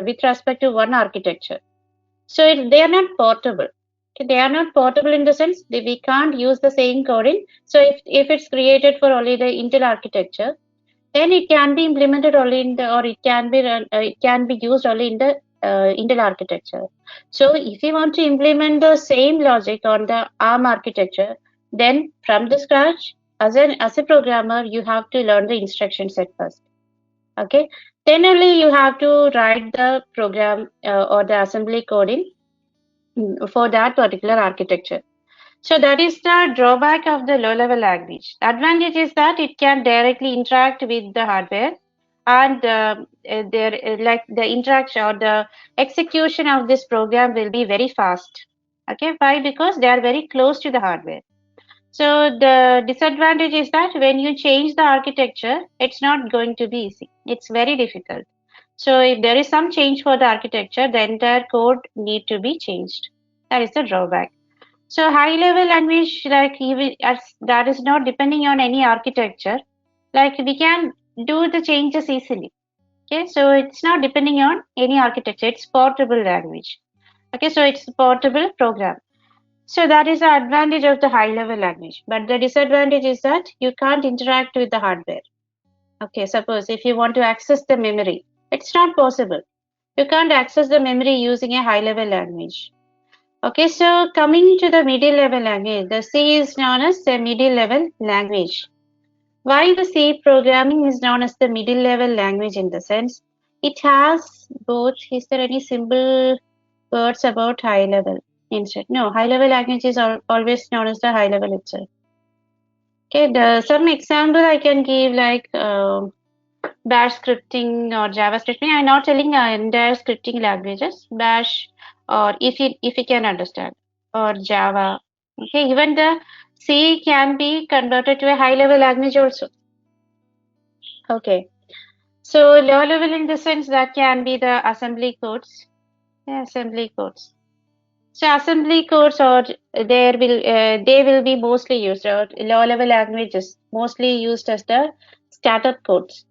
with respect to one architecture. So they are not portable. Okay, they are not portable in the sense that we can't use the same coding. So if it's created for only the Intel architecture, then it can be implemented only in the, or it can be used only in the Intel architecture. So if you want to implement the same logic on the ARM architecture, then from the scratch, as a programmer, you have to learn the instruction set first. Okay, then only you have to write the program or the assembly coding for that particular architecture. So that is the drawback of the low-level language. Advantage is that it can directly interact with the hardware, and like the interaction or the execution of this program will be very fast. Okay, why? Because they are very close to the hardware. So the disadvantage is that when you change the architecture, it's not going to be easy. It's very difficult. So if there is some change for the architecture, the entire code need to be changed. That is the drawback. So high level language, like even as that is not depending on any architecture, like we can do the changes easily. Okay, so it's not depending on any architecture, it's portable language. Okay, so it's portable program. So that is the advantage of the high level language. But the disadvantage is that you can't interact with the hardware. Okay, suppose if you want to access the memory, it's not possible. You can't access the memory using a high level language. Okay, so coming to the middle level language, the C is known as the middle level language. Why the C programming is known as the middle level language in the sense it has both, is there any simple words about high level instead? No, high level language is always known as the high level itself. Okay, some example I can give like Bash scripting or Java scripting. I'm not telling entire scripting languages, Bash or if you can understand, or Java. Okay, even the C can be converted to a high level language also. Okay, so low level in the sense that can be the assembly codes. Yeah, assembly codes. So assembly codes or they will be mostly used, or low level languages mostly used as the startup codes.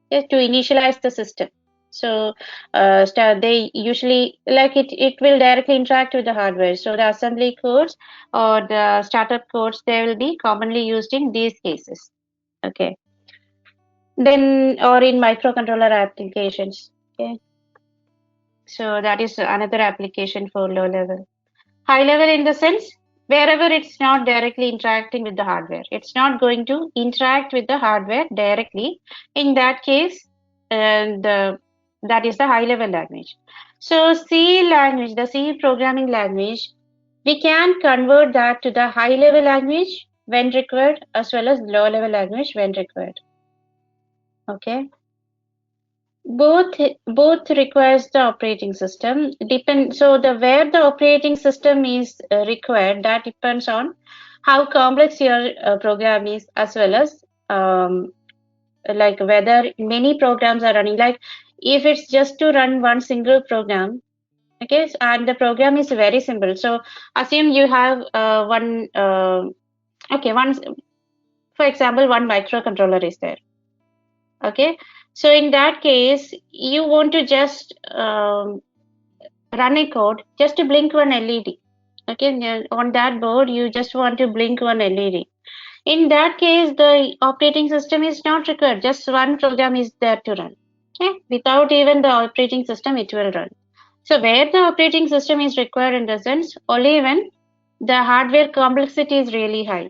Yes, to initialize the system. So they usually like it will directly interact with the hardware. So the assembly codes or the startup codes, they will be commonly used in these cases. Okay, then or in microcontroller applications. Okay, so that is another application for low level. High level in the sense wherever it's not directly interacting with the hardware, it's not going to interact with the hardware directly. In that case, that is the high level language. So C language, the C programming language, we can convert that to the high level language when required, as well as low level language when required. Okay, both requires the operating system. So the where the operating system is required, that depends on how complex your program is, as well as like whether many programs are running. Like if it's just to run one single program, okay, and the program is very simple. So assume you have one okay, one, for example, one microcontroller is there. Okay, so in that case, you want to just run a code just to blink one LED. Okay, on that board, you just want to blink one LED. In that case, the operating system is not required. Just one program is there to run. Okay, without even the operating system, it will run. So where the operating system is required in the sense only when the hardware complexity is really high.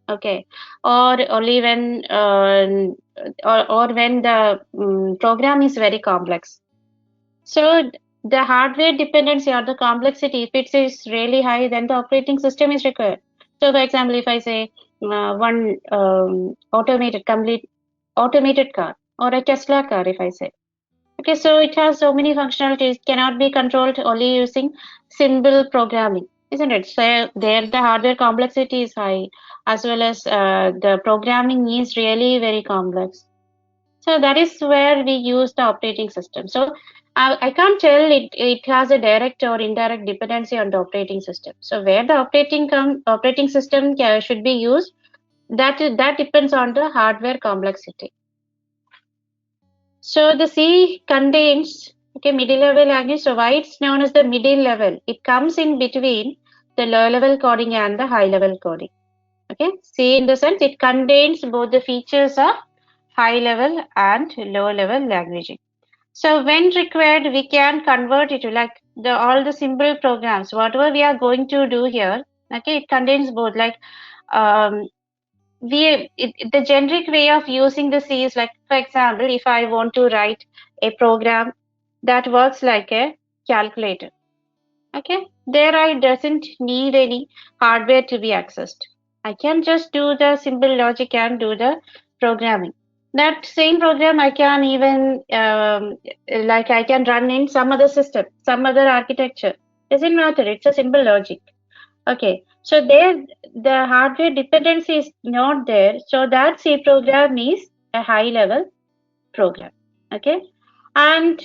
Okay, or only when or when the program is very complex. So the hardware dependency or the complexity, if it is really high, then the operating system is required. So for example, if I say one complete automated car or a Tesla car, if I say, okay, so it has so many functionalities, cannot be controlled only using simple programming, isn't it? So there the hardware complexity is high, as well as the programming is really very complex. So that is where we use the operating system. So I can't tell it has a direct or indirect dependency on the operating system. So where the operating system should be used, that depends on the hardware complexity. So the C contains Okay, middle level language. So why it's known as the middle level? It comes in between the low level coding and the high level coding. Okay, C in the sense it contains both the features of high level and low level languaging. So when required, we can convert it to like all the simple programs, whatever we are going to do here. Okay, it contains both like um, the generic way of using the C is like, for example, if I want to write a program that works like a calculator. Okay, there I doesn't need any hardware to be accessed. I can just do the simple logic and do the programming. That same program I can even like I can run in some other system, some other architecture. Doesn't matter. It's a simple logic. Okay, so there the hardware dependency is not there. So that C program is a high level program. Okay, and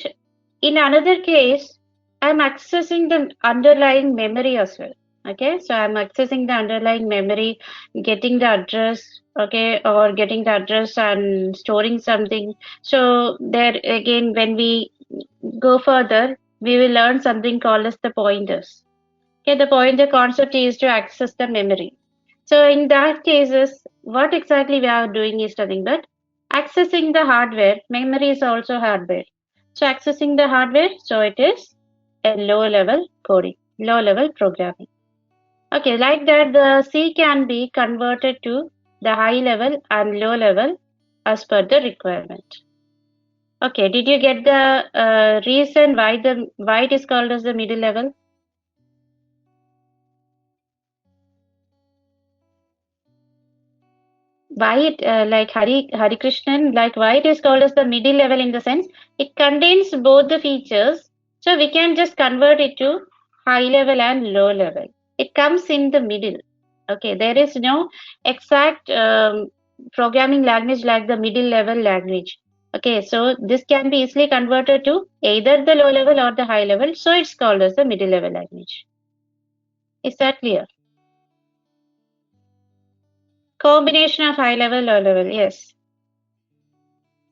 in another case, I'm accessing the underlying memory as well. Okay, so I'm accessing the underlying memory, getting the address, okay, or getting the address and storing something. So there again, when we go further, we will learn something called as the pointers. Okay, the pointer concept is to access the memory. So in that cases, what exactly we are doing is nothing but accessing the hardware. Memory is also hardware. So accessing the hardware, so it is a low level coding, low level programming. Okay, like that the C can be converted to the high level and low level as per the requirement. Okay, did you get the reason why it is called as the middle level? Why it like Hari Krishnan, like why it is called as the middle level in the sense it contains both the features, so we can just convert it to high level and low level. It comes in the middle. Okay, there is no exact programming language like the middle level language. Okay, so this can be easily converted to either the low level or the high level, so it's called as the middle level language. Is that clear? Combination of high level, low level, yes.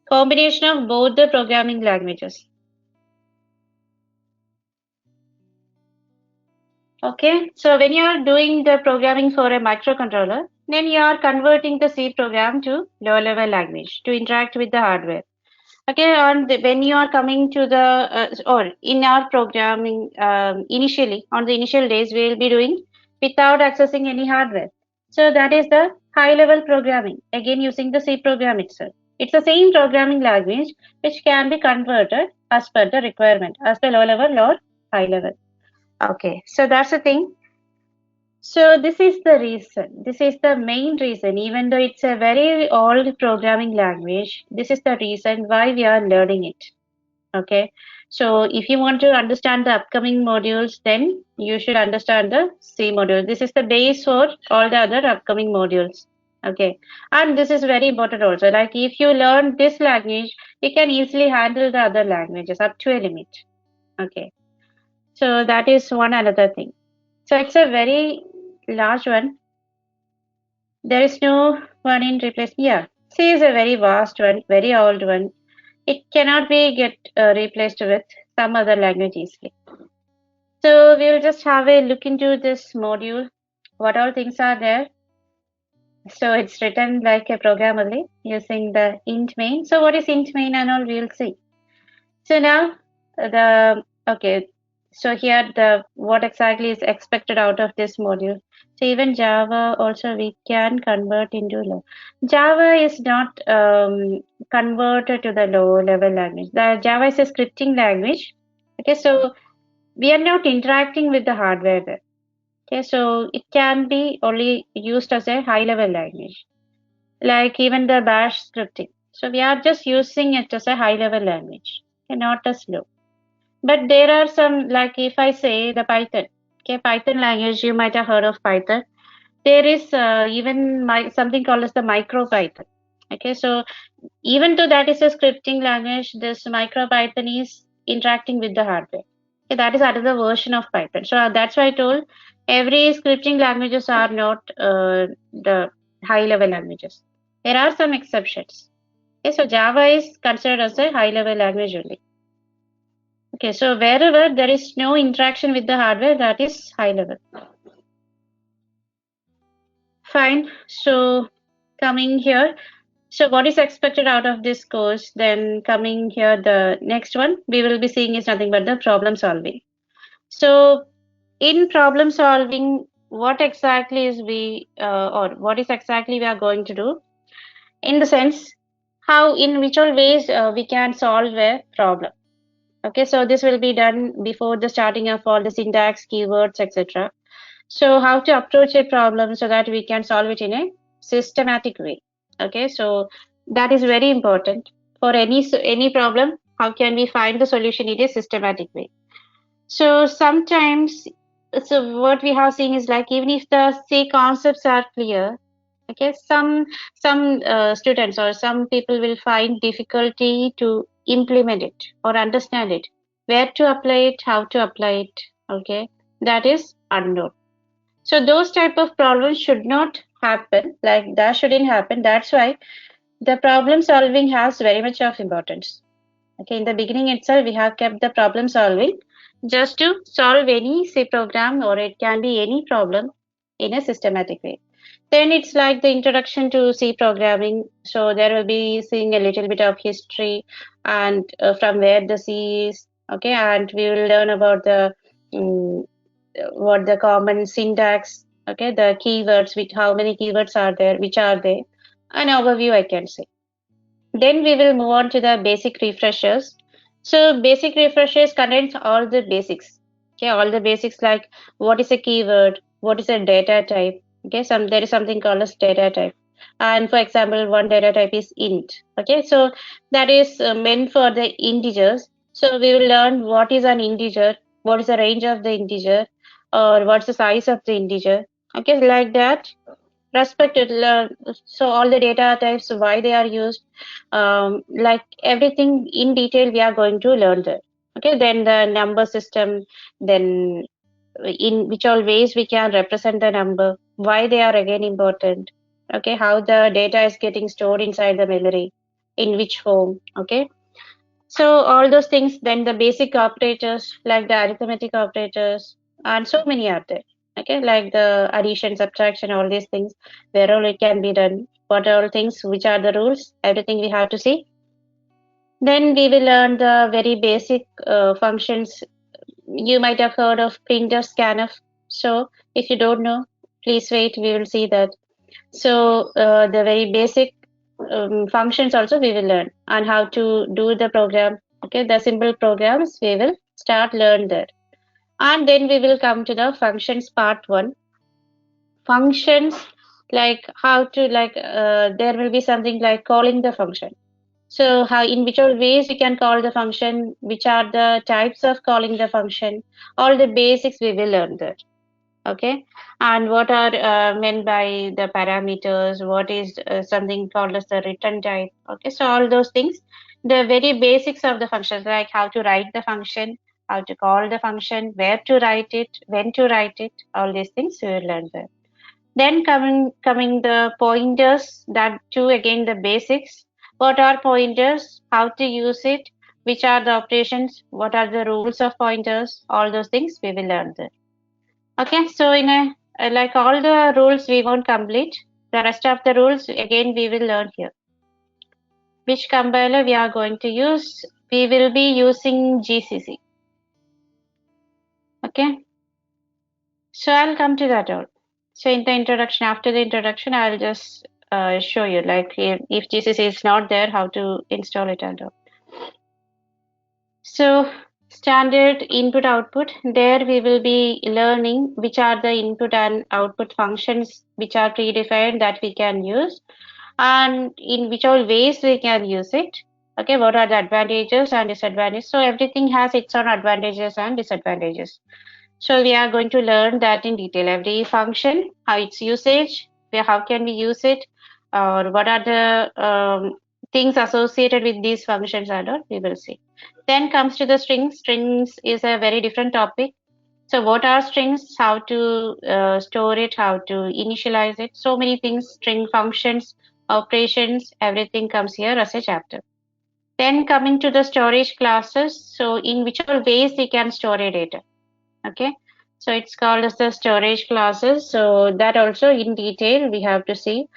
Combination of both the programming languages. Okay, so when you are doing the programming for a microcontroller, then you are converting the C program to low level language to interact with the hardware. Okay, and when you are coming to the or in our programming initially on the initial days we will be doing without accessing any hardware. So that is the high level programming again using the C program itself. It's the same programming language which can be converted as per the requirement as the low level or high level. Okay, so that's the thing. So this is the reason. This is the main reason. Even though it's a very old programming language, this is the reason why we are learning it. Okay. So if you want to understand the upcoming modules, then you should understand the C module. This is the base for all the other upcoming modules. Okay. And this is very important also. Like if you learn this language, you can easily handle the other languages up to a limit. Okay. So that is one another thing. So it's a very large one. There is no one in replacement. Yeah, C is a very vast one, very old one. It cannot be get replaced with some other language easily. So we will just have a look into this module. What all things are there? So it's written like a program only using the int main. So what is int main and all we'll see. So now the okay. So here the what exactly is expected out of this module. So even Java also we can convert into low. Java is not converted to the low level language. The Java is a scripting language. Okay, so we are not interacting with the hardware there. Okay, so it can be only used as a high level language, like even the bash scripting. So we are just using it as a high level language, okay, not as low. But there are some, like if I say the Python, okay, Python language, you might have heard of Python. There is even something called as the micro Python. Okay, so even though that is a scripting language, this micro Python is interacting with the hardware. Okay, that is another version of Python. So that's why I told every scripting languages are not the high level languages. There are some exceptions. Okay, so Java is considered as a high level language only. Okay, so wherever there is no interaction with the hardware, that is high level. Fine. So coming here, so what is expected out of this course? Then coming here, the next one we will be seeing is nothing but the problem solving. So in problem solving, what exactly is or what is exactly we are going to do? In the sense, how in which all ways we can solve a problem. Okay, so this will be done before the starting of all the syntax, keywords, etc. So how to approach a problem so that we can solve it in a systematic way. Okay, so that is very important for any problem. How can we find the solution in a systematic way? So sometimes, so what we have seen is like even if the say concepts are clear, okay, some students or some people will find difficulty to implement it or understand it, where to apply it, how to apply it. Okay, that is unknown. So those type of problems should not happen, like that shouldn't happen. That's why the problem solving has very much of importance. Okay, in the beginning itself, we have kept the problem solving just to solve any C program, or it can be any problem in a systematic way. Then it's like the introduction to C programming. So there will be seeing a little bit of history and from where the C is. Okay, and we will learn about the um, what the common syntax. Okay, the keywords, with how many keywords are there, which are they, an overview I can say. Then we will move on to the basic refreshers. So basic refreshers contains all the basics. Okay, all the basics like what is a keyword, what is a data type. Okay, there is something called as data type. And for example, one data type is int. Okay, so that is meant for the integers. So we will learn what is an integer, what is the range of the integer, or what's the size of the integer. Okay, like that respected. So all the data types, why they are used, like everything in detail we are going to learn there. Okay, then the number system, then in which all ways we can represent the number, why they are again important. Okay, how the data is getting stored inside the memory, in which form. Okay, so all those things, then the basic operators like the arithmetic operators, and so many are there. Okay, like the addition, subtraction, all these things, where all it can be done, what are all things, which are the rules, everything we have to see. Then we will learn the very basic functions. You might have heard of printf, scanf. So if you don't know, please wait, we will see that. So the very basic functions also we will learn, and how to do the program. Okay, the simple programs we will start learn there. And then we will come to the functions part one. Functions, like how to like there will be something like calling the function. So how, in which all ways we can call the function, which are the types of calling the function, all the basics we will learn there. Okay, and what are meant by the parameters, what is something called as the return type. Okay, so all those things, the very basics of the functions, like how to write the function, how to call the function, where to write it, when to write it, all these things we will learn there. Then coming the pointers, that too again the basics. What are pointers, how to use it, which are the operations, what are the rules of pointers, all those things we will learn there. Okay, so in a like all the rules we won't complete. The rest of the rules again we will learn here. Which compiler we are going to use? We will be using GCC. Okay, so I'll come to that all. So in the introduction, after the introduction, I'll just show you like if GCC is not there, how to install it and all. So standard input output, there we will be learning which are the input and output functions which are predefined that we can use, and in which all ways we can use it. Okay, what are the advantages and disadvantages? So everything has its own advantages and disadvantages. So we are going to learn that in detail. Every function, how its usage, how can we use it, or what are the things associated with these functions and all, we will see. Then comes to the strings. Strings is a very different topic. So what are strings, how to store it, how to initialize it, so many things, string functions, operations, everything comes here as a chapter. Then coming to the storage classes, so in which all ways we can store a data. Okay, so it's called as the storage classes. So that also in detail we have to see.